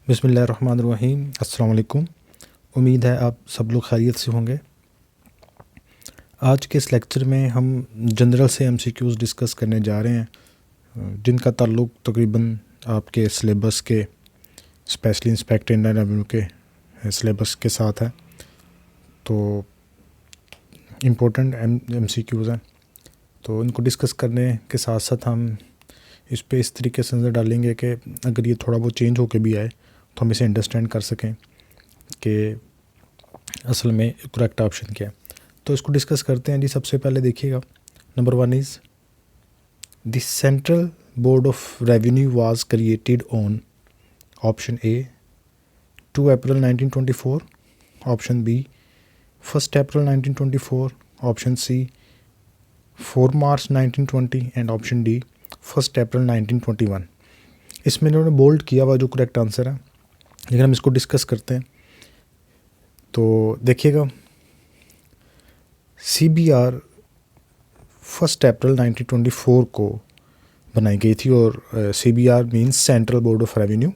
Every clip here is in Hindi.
बिस्मिल्लाहिर्रहमानिर्रहीम। अस्सलाम वालेकुम। उम्मीद है आप सब लोग खैरियत से होंगे। आज के इस लेक्चर में हम जनरल से एमसीक्यूज़ डिस्कस करने जा रहे हैं जिनका ताल्लुक़ तकरीबन आपके सिलेबस के स्पेशली इंस्पेक्टर इंडियन रेवेन्यू के सिलेबस के साथ है। तो इम्पोर्टेंट एमसीक्यूज़ हैं, तो इनको डिस्कस करने के साथ साथ हम इस पे इस तरीके से नज़र डालेंगे कि अगर ये थोड़ा बहुत चेंज होके भी आए तो हम इसे अंडरस्टैंड कर सकें कि असल में करेक्ट ऑप्शन क्या है। तो इसको डिस्कस करते हैं जी। सबसे पहले देखिएगा, number 1 is the central board of revenue was created on option a 2 April 1924, option b 1 April 1924, option c 4 March 1920 and option d 1 April 1921। इसमें इन्होंने बोल्ड किया हुआ जो करेक्ट आंसर है, लेकिन हम इसको डिस्कस करते हैं। तो देखिएगा, CBR 1 अप्रैल 1924 को बनाई गई थी और CBR means central board of revenue.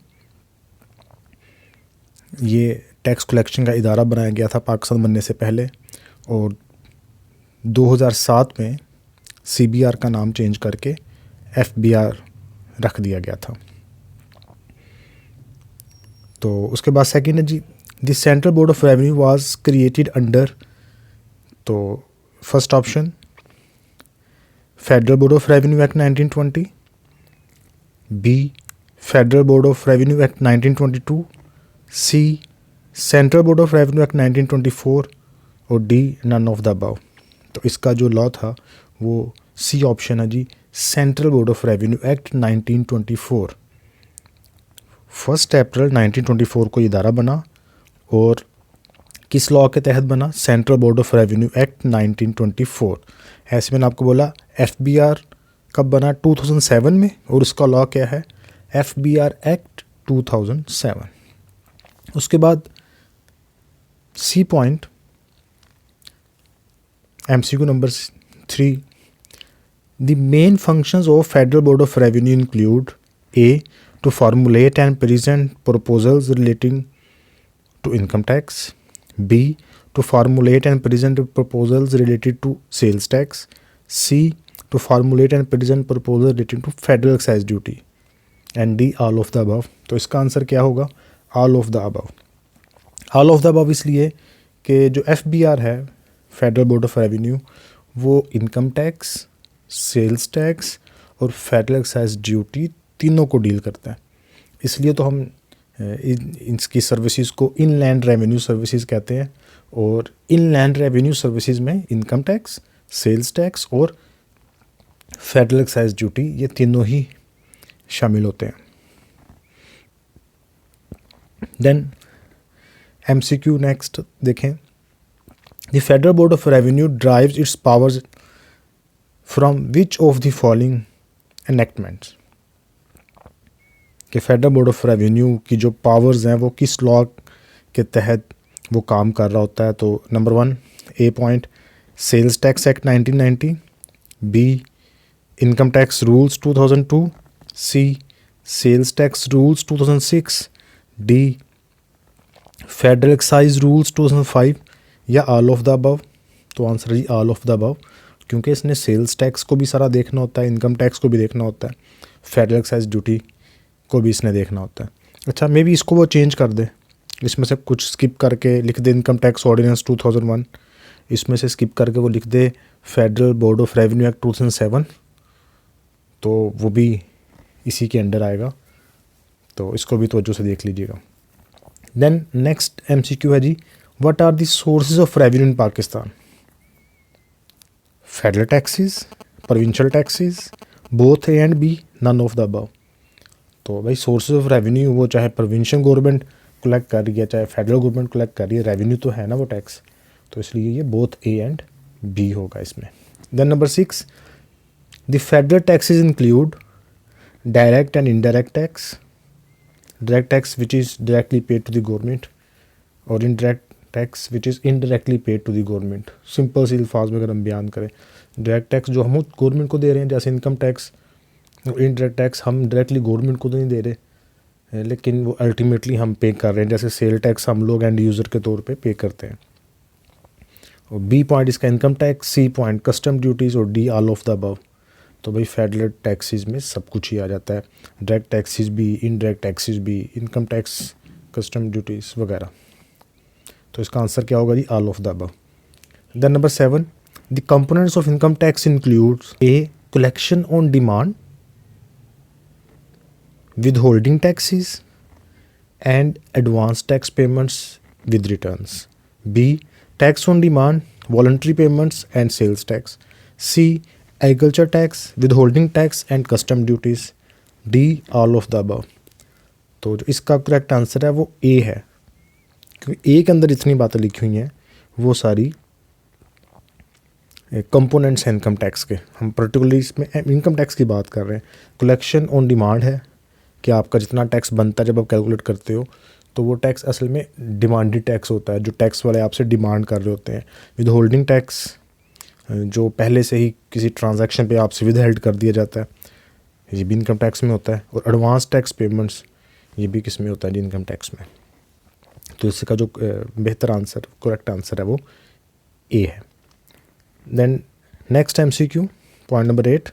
ये टैक्स कलेक्शन का इदारा बनाया गया था पाकिस्तान बनने से पहले, और 2007 में CBR का नाम चेंज करके FBR रख दिया गया था। तो उसके बाद सेकेंड है जी, the central board of revenue was created under, तो first option federal board of revenue act 1920, B federal board of revenue act 1922, C central board of revenue act 1924 और D none of the above. तो इसका जो लॉ था वो सी ऑप्शन है जी, central board of revenue act 1924। 1 अप्रैल 1924 को इदारा बना और किस लॉ के तहत बना? Central board of revenue act 1924। ऐसे मैंने आपको बोला FBR कब बना? 2007 में, और उसका लॉ क्या है? FBR act 2007। उसके बाद c point MCQ number 3, the main functions of federal board of revenue include a to formulate and present proposals relating to income tax, B to formulate and present proposals related to sales tax, C to formulate and present proposals relating to federal excise duty, and D all of the above। तो इसका आंसर क्या होगा? all of the above। all of the above इसलिए कि जो FBR है, फेडरल बोर्ड ऑफ रेवेन्यू, वो इनकम टैक्स, सेल्स टैक्स और फेडरल एक्साइज ड्यूटी तीनों को डील करता है। इसलिए तो हम इसकी सर्विसेज को इनलैंड रेवेन्यू सर्विसेज कहते हैं, और इनलैंड रेवेन्यू सर्विसेज में इनकम टैक्स, सेल्स टैक्स और फेडरल एक्साइज ड्यूटी, ये तीनों ही शामिल होते हैं। देन MCQ नेक्स्ट देखें, the federal board of revenue drives its powers from which of the following enactments. कि फेडरल बोर्ड ऑफ रेवेन्यू की जो पावर्स हैं वो किस लॉ के तहत वो काम कर रहा होता है? तो number 1 a point sales tax act 1990, b income tax rules 2002, c sales tax rules 2006, d federal excise rules 2005, या ऑल ऑफ द अबव। तो आंसर है ऑल ऑफ द अबव, क्योंकि इसने सेल्स टैक्स को भी सारा देखना होता है, इनकम टैक्स को भी देखना होता है, फेडरल एक्साइज ड्यूटी को भी इसने देखना होता है। अच्छा, मे भी इसको वो चेंज कर दे, इसमें से कुछ स्किप करके लिख दे इनकम टैक्स ऑर्डिनेंस 2001, इसमें से स्किप करके वो लिख दे federal board of revenue act 2007, तो वो भी इसी के अंडर आएगा। तो इसको भी तवज्जो से देख लीजिएगा। देन नेक्स्ट MCQ है जी, what are the sources of revenue in Pakistan? Federal taxes, provincial taxes, both A and B, none of the above. तो भाई सोर्सेज ऑफ रेवेन्यू वो चाहे प्रोविंशियल गवर्नमेंट कलेक्ट कर रही है चाहे फेडरल गवर्नमेंट कलेक्ट कर रही है, रेवेन्यू तो है ना वो टैक्स, तो इसलिए ये बोथ ए एंड बी होगा इसमें। Then number 6, the federal taxes include direct and indirect tax, direct tax which is directly paid to the government और indirect tax which is indirectly paid to the government. Simple सी अल्फाज में अगर हम बयान करें, डायरेक्ट टैक्स जो हम गवर्नमेंट को दे रहे हैं, जैसे इनकम टैक्स, इनडायरेक्ट टैक्स हम डायरेक्टली गवर्नमेंट को तो नहीं दे रहे, लेकिन वो अल्टीमेटली हम पे कर रहे हैं, जैसे सेल टैक्स हम लोग एंड यूज़र के तौर पे करते हैं। और बी पॉइंट इसका income tax, C point custom duties और D all of the above. तो भाई फेडरल टैक्सेस में सब कुछ ही आ जाता है, डायरेक्ट टैक्सेस भी, इनडायरेक्ट टैक्सेस भी, इनकम टैक्स, कस्टम ड्यूटीज़ वगैरह। तो इसका आंसर क्या होगा जी, all of the above. Then number 7, the components of income tax includes a collection on demand, withholding taxes and advance tax payments with returns. B. Tax on demand, voluntary payments and sales tax. C. Agriculture tax, withholding tax and custom duties. D. All of the above. तो जो इसका करेक्ट आंसर है वो ए है, क्योंकि ए के अंदर जितनी बातें लिखी हुई हैं वो सारी कंपोनेंट्स हैं इनकम टैक्स के। हम पर्टिकुलरली इसमें इनकम टैक्स की बात कर रहे हैं। कलेक्शन ऑन डिमांड है कि आपका जितना टैक्स बनता है जब आप कैलकुलेट करते हो तो वो टैक्स असल में डिमांडेड टैक्स होता है, जो टैक्स वाले आपसे डिमांड कर रहे होते हैं। विद होल्डिंग टैक्स जो पहले से ही किसी ट्रांजैक्शन पे आपसे विद हेल्ड कर दिया जाता है, ये भी इनकम टैक्स में होता है। और एडवांस टैक्स पेमेंट्स ये भी किस में होता है जी, इनकम टैक्स में। तो इसका जो बेहतर आंसर, करेक्ट आंसर है वो ए है। Then next MCQ point number 8,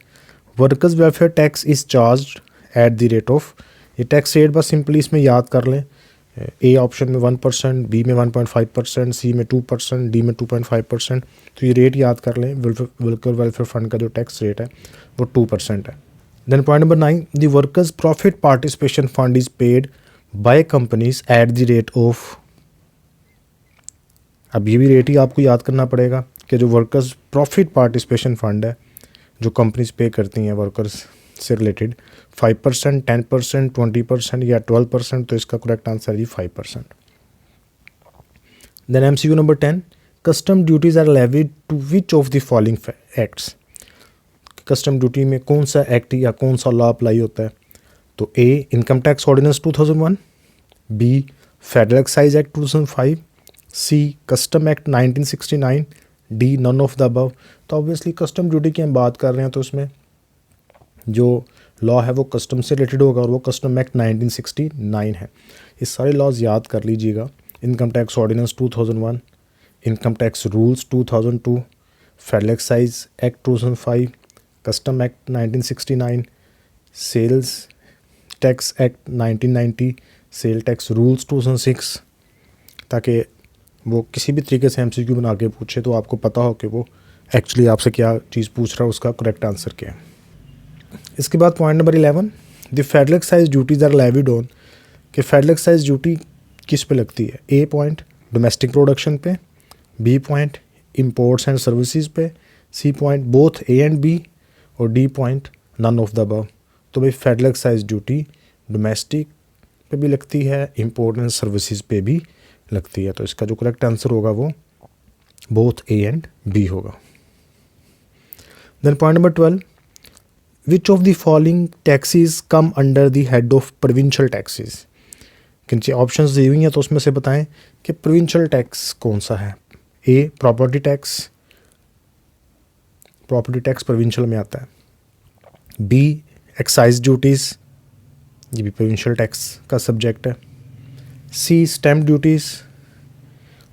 workers welfare tax is charge at the rate of. ये टैक्स रेट बस सिंपली इसमें याद कर लें, ए ऑप्शन में 1%, बी में 1.5%, सी में 2%, डी में 2.5%। तो ये रेट याद कर लें, वर्कर वेलफेयर फंड का जो टैक्स रेट है वो 2% है। Then point number 9, the workers profit participation fund is paid by companies at the rate of. अब ये भी रेट ही आपको याद करना पड़ेगा कि जो वर्कर्स प्रॉफिट पार्टिसिपेशन फंड है जो कंपनीज पे करती हैं वर्कर्स से रिलेटेड, 5%, 10%, 20% या 12%। तो इसका करेक्ट आंसर है 5%। Then MCQ number 10, custom duties are levied to which of the following acts. Custom duty में कौन सा एक्ट या कौन सा लॉ अप्लाई होता है? तो A income tax ordinance 2001, B federal excise act 2005, C custom act 1969, D none of the above. तो ऑब्वियसली कस्टम ड्यूटी की हम बात कर रहे हैं तो उसमें जो लॉ है वो कस्टम से रिलेटेड होगा और वो कस्टम एक्ट 1969 है। ये सारे लॉज याद कर लीजिएगा। Income tax ordinance 2001, income tax rules 2002, federal excise act 2005, custom act 1969, sales tax act 1990, sale tax rules 2006, ताकि वो किसी भी तरीके से MCQ बना के पूछे तो आपको पता हो कि वो एक्चुअली आपसे क्या चीज़ पूछ रहा है, उसका करेक्ट आंसर क्या है। इसके बाद point number 11, the federal excise duties are levied on. कि फेडरल एक्साइज ड्यूटी किस पे लगती है? ए पॉइंट डोमेस्टिक प्रोडक्शन पे, B point imports and services पे, C point both A and B, और D point none of the above. तो भाई फेडरल एक्साइज ड्यूटी डोमेस्टिक पे भी लगती है, इंपोर्ट एंड सर्विसेज पे भी लगती है। तो इसका जो करेक्ट आंसर होगा वो बोथ ए एंड बी होगा। Then point number 12, which of the following taxes come under the head of provincial taxes. किन ऑप्शंस दी हुई हैं तो उसमें से बताएं कि प्रोविंशियल टैक्स कौन सा है। A property tax, property tax provincial में आता है। बी एक्साइज ड्यूटीज़, ये भी प्रोविंशियल टैक्स का सब्जेक्ट है। सी स्टैम्प ड्यूटीज़,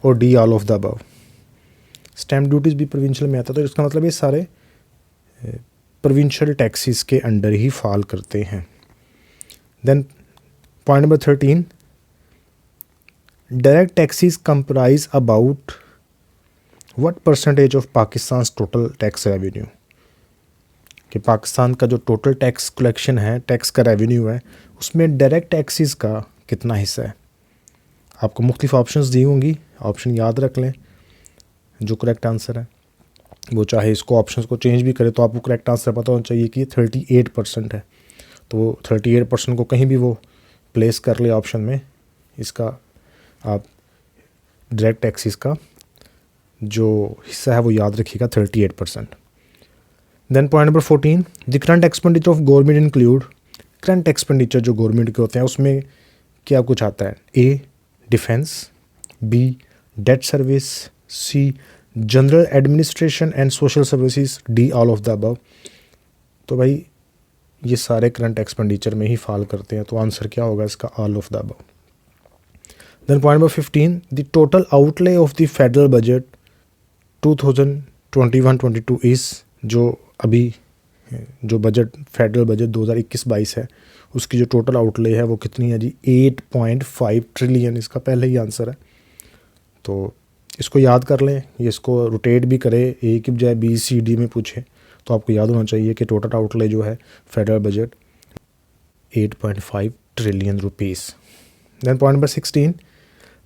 और D all of the above. Stamp duties भी प्रोविंशियल में आता है, तो इसका मतलब ये सारे प्रोविंशियल टैक्सेस के अंडर ही फॉल करते हैं। Then point number 13, direct taxes comprise about what percentage of Pakistan total tax revenue. कि पाकिस्तान का जो टोटल टैक्स कलेक्शन है, टैक्स का रेवेन्यू है, उसमें डायरेक्ट टैक्सेस का कितना हिस्सा है। आपको मुख्तलिफ ऑप्शंस दी होंगी, ऑप्शन याद रख लें। जो करेक्ट आंसर है वो चाहे इसको ऑप्शंस को चेंज भी करे तो आपको करेक्ट आंसर पता होना चाहिए कि 38% है। तो 38% को कहीं भी वो प्लेस कर ले ऑप्शन में, इसका आप डायरेक्ट टैक्सेस का जो हिस्सा है वो याद रखिएगा 38%। Then point number 14, the current expenditure of government include. Current expenditure जो गवर्नमेंट के होते हैं उसमें क्या कुछ आता है? A defence, B debt service, C general administration and social services, D all of the above. तो भाई ये सारे करंट एक्सपेंडिचर में ही फॉल करते हैं, तो आंसर क्या होगा इसका? All of the above. Then point number 15, the total outlay of the federal budget 2021-22 is, जो अभी जो बजट फेडरल बजट 2021-22 है उसकी जो टोटल आउटले है वो कितनी है जी? 8.5 ट्रिलियन, इसका पहले ही आंसर है। तो इसको याद कर लें, ये इसको रोटेट भी करे, ए की बजाय बी सी डी में पूछे तो आपको याद होना चाहिए कि टोटल आउटले जो है federal budget 8.5 trillion rupees. Then point number 16,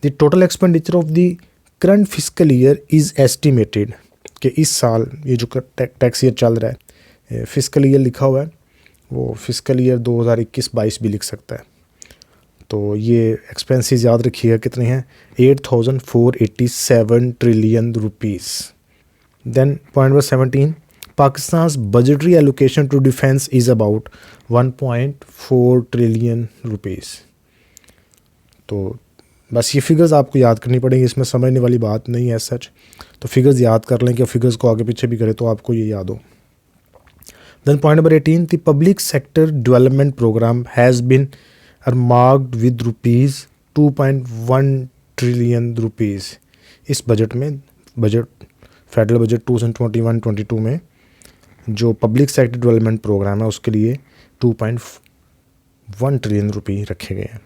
the total expenditure of the current physical year is estimated, कि इस साल ये जो टैक्स ईयर चल रहा है, फिजिकल ईयर लिखा हुआ है, वो फिजिकल ईयर 2021-22 भी लिख सकता है। तो ये एक्सपेंसेस याद रखिएगा कितने हैं? 8,487 trillion rupees. Then point number 17, Pakistan budgetary allocation to defence is about 1.4 trillion rupees. तो बस ये फिगर्स आपको याद करनी पड़ेंगी, इसमें समझने वाली बात नहीं है सच। तो फिगर्स याद कर लें कि फिगर्स को आगे पीछे भी करें तो आपको ये याद हो। Then point number 18, the public sector development programme has been marked with rupees 2.1 trillion rupees. इस बजट में, फेडरल बजट 2021-22 में जो पब्लिक सेक्टर डेवलपमेंट प्रोग्राम है उसके लिए 2.1 ट्रिलियन रुपये रखे गए हैं।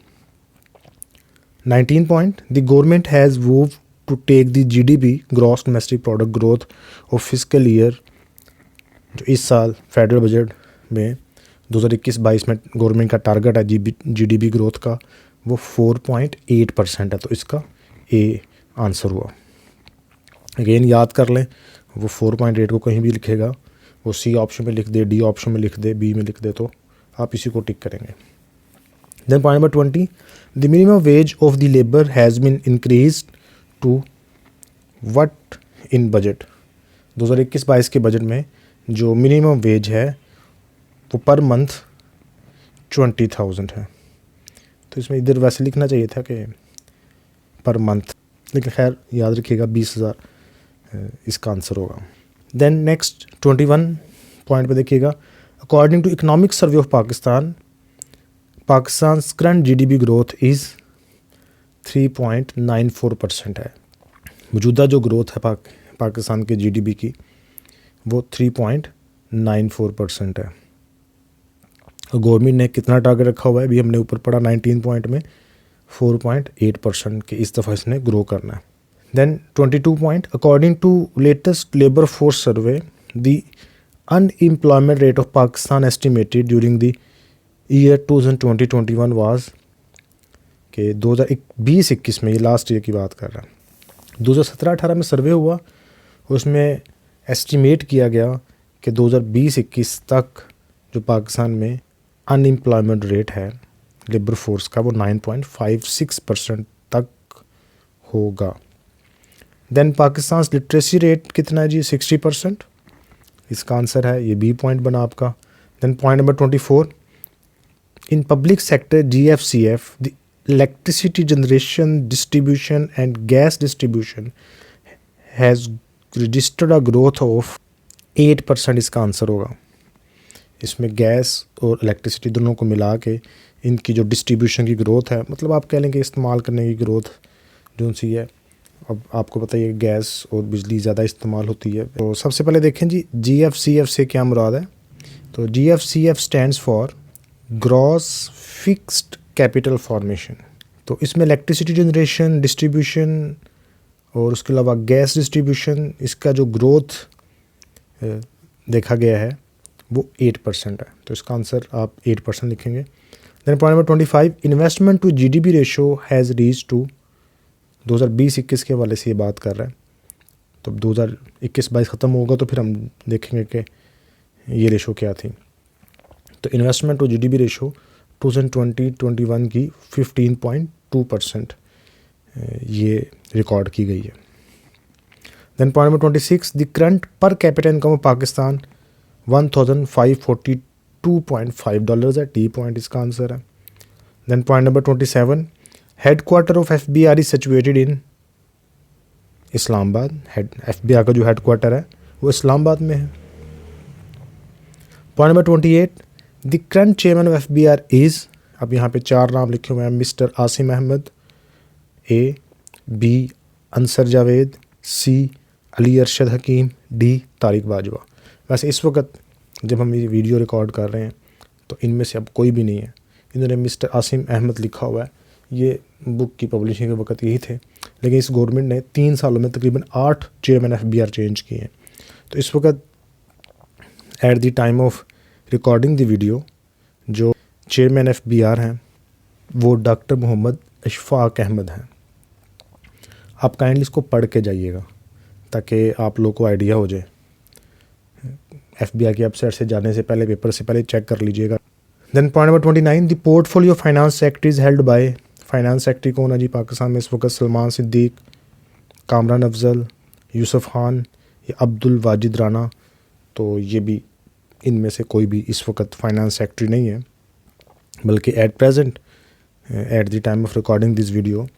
19 point, the government has move to take the GDP gross domestic product growth of physical year, जो इस साल फेडरल बजट में 2021-22 में गवर्नमेंट का टारगेट है GDP ग्रोथ का, वो 4.8% है। तो इसका ए आंसर हुआ। अगेन याद कर लें, वो 4.8 को कहीं भी लिखेगा, वो सी ऑप्शन में लिख दे, डी ऑप्शन में लिख दे, बी में लिख दे, तो आप इसी को टिक करेंगे। Then point number 20, the minimum wage of the labour has been increase to what in budget. 2021-22 के बजट में जो मिनिमम वेज है वो पर मंथ 20,000 है। तो इसमें इधर वैसे लिखना चाहिए था कि पर मंथ, लेकिन खैर याद रखिएगा 20,000 इसका आंसर होगा। देन नेक्स्ट 21 पॉइंट पे देखिएगा, according to economic survey of Pakistan, Pakistan current GDP growth is 3.94% है। मौजूदा जो ग्रोथ है पाकिस्तान के GDP की वो 3.94% है। और गवर्नमेंट ने कितना टारगेट रखा हुआ है अभी हमने ऊपर पढ़ा 19 पॉइंट में, 4.8% के इस दफ़ा इसने ग्रो करना है। Then 22 point, according to latest labour force survey the unemployment rate of Pakistan estimated during the year 2020-21 was, के 2020-21 में, ये लास्ट ईयर की बात कर रहा है, 2017-18 में सर्वे हुआ, उसमें एस्टिमेट किया गया कि 2020-21 तक जो पाकिस्तान में अनएम्प्लॉयमेंट रेट है लेबर फोर्स का वो 9.56% तक होगा। देन पाकिस्तान लिटरेसी रेट कितना है जी? 60%, इसका आंसर है ये बी पॉइंट बना आपका। Then point number 24, in public sector GFCF the electricity generation distribution and gas distribution has registered a growth of 8%, इसका आंसर होगा। इसमें गैस और इलेक्ट्रिसिटी दोनों को मिला के इनकी जो डिस्ट्रीब्यूशन की ग्रोथ है, मतलब आप कह लें कि इस्तेमाल करने की ग्रोथ जो सी है, अब आपको पता है गैस और बिजली ज़्यादा इस्तेमाल होती है। तो सबसे पहले देखें जी GFCF से क्या मुराद है। तो GFCF stands for gross fixed capital formation. तो इसमें इलेक्ट्रिसिटी जनरेशन, डिस्ट्रीब्यूशन और उसके अलावा गैस डिस्ट्रीब्यूशन, इसका जो ग्रोथ देखा गया है वो 8% है। तो इसका आंसर आप 8% लिखेंगे। Then point number 25, investment to GDP ratio has reach to, 2020-21 के हवाले से ये बात कर रहा है। तो 2021-22 ख़त्म होगा तो फिर हम देखेंगे कि ये रेशो क्या थी। तो इन्वेस्टमेंट टू GDP रेशो 2020-21 की 15.2% ये रिकॉर्ड की गई है। Then point number 26, the current per capita income of Pakistan $1,542.5 है, टी पॉइंट इसका आंसर है। Then point number 27, headquarter of FBR is situated in Islamabad. FBR का जो हेडक्वार्टर है वो इस्लामाबाद में है। Point number 28, the current chairman of FBR is, अब यहाँ पे 4 नाम लिखे हुए हैं, mister Asim Ahmad, A, B Ansar Javed, C Ali Arshad Hakim, D Tariq Bajwa. वैसे इस वक्त जब हम ये वीडियो रिकॉर्ड कर रहे हैं तो इनमें से अब कोई भी नहीं है। इन्होंने मिस्टर आसिम अहमद लिखा हुआ है, ये बुक की पब्लिशिंग के वक्त यही थे, लेकिन इस गवर्नमेंट ने 3 सालों में तकरीबन 8 चेयरमैन FBR चेंज किए हैं। तो इस वक्त at the time of recording the video जो चेयरमैन FBR हैं वो डॉक्टर मोहम्मद अशफाक अहमद हैं। आप काइंडली इसको पढ़ के जाइएगा ताकि आप लोगों को आइडिया हो जाए। FBR की वेबसाइट से जाने से पहले, पेपर से पहले चेक कर लीजिएगा। Then point number 29, the portfolio finance secretary is held by, finance secretary कौन है जी पाकिस्तान में इस वक्त? सलमान सिद्दीक, कामरान अफजल, यूसुफ खान या अब्दुल वाजिद राना। तो ये भी इनमें से कोई भी इस वक्त फाइनेंस सेक्रेटरी नहीं है, बल्कि at present at the time of recording this video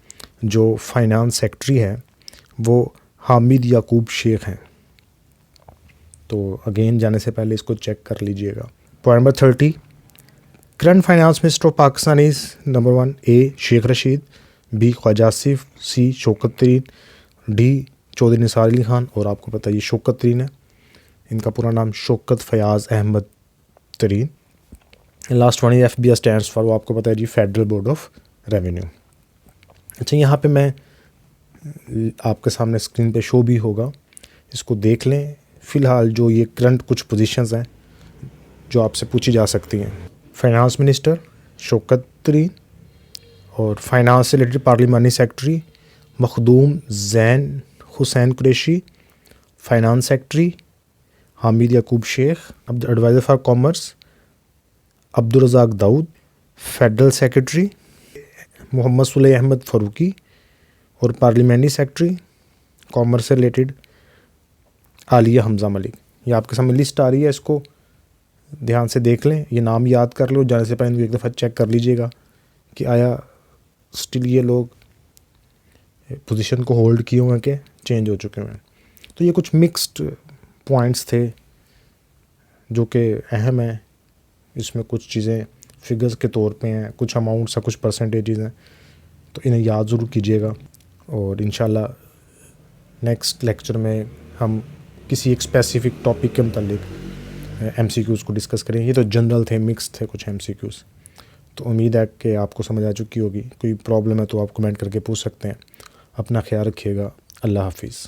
जो फाइनेंस सेक्रेटरी है वो हामिद याकूब शेख हैं। तो अगेन जाने से पहले इसको चेक कर लीजिएगा। Point number 30, current finance minister of Pakistan is number 1 A Sheikh Rashid, B Khawaja Asif, C Shaukat Tarin, D Chaudhary Nisar Ali Khan. और आपको पता है ये शौकत तरीन है, इनका पूरा नाम शौकत फयाज़ अहमद तरीन। Last one FBR stands for, वो आपको पता है जी फेडरल बोर्ड ऑफ रेवेन्यू। अच्छा, यहाँ पे मैं आपके सामने स्क्रीन पे शो भी होगा, इसको देख लें। फ़िलहाल जो ये करंट कुछ पोजीशंस हैं जो आपसे पूछी जा सकती हैं। फाइनेंस मिनिस्टर शौकत तरीन, और फाइनेंस से related parliamentary secretary Makhdoom Zain Hussain Qureshi, finance secretary Hamid Yaqoob Sheikh, adviser for commerce Abdul Razak Dawood, federal secretary Mohammad Saleh Ahmad Farooqi, और पार्लियामेंट्री सेक्रेटरी कॉमर्स से रिलेटेड आलिया हमज़ा मलिक। ये आपके सामने लिस्ट आ रही है, इसको ध्यान से देख लें, ये नाम याद कर लो। जाने से पहले इनको एक दफ़ा चेक कर लीजिएगा कि आया स्टिल ये लोग पोजीशन को होल्ड किए हुए हैं कि चेंज हो चुके हैं। तो ये कुछ मिक्स्ड पॉइंट्स थे जो कि अहम है। इसमें कुछ चीज़ें फिगर्स के तौर पे हैं, कुछ अमाउंट्स हैं, कुछ परसेंटेजेस हैं, तो इन्हें याद ज़रूर कीजिएगा। और इंशाल्लाह नेक्स्ट लेक्चर में हम किसी एक स्पेसिफ़िक टॉपिक के मुतालिक MCQs को डिस्कस करें। ये तो जनरल थे, मिक्स थे कुछ MCQs। तो उम्मीद है कि आपको समझ आ चुकी होगी। कोई प्रॉब्लम है तो आप कमेंट करके पूछ सकते हैं। अपना ख्याल रखिएगा। अल्लाह हाफिज़।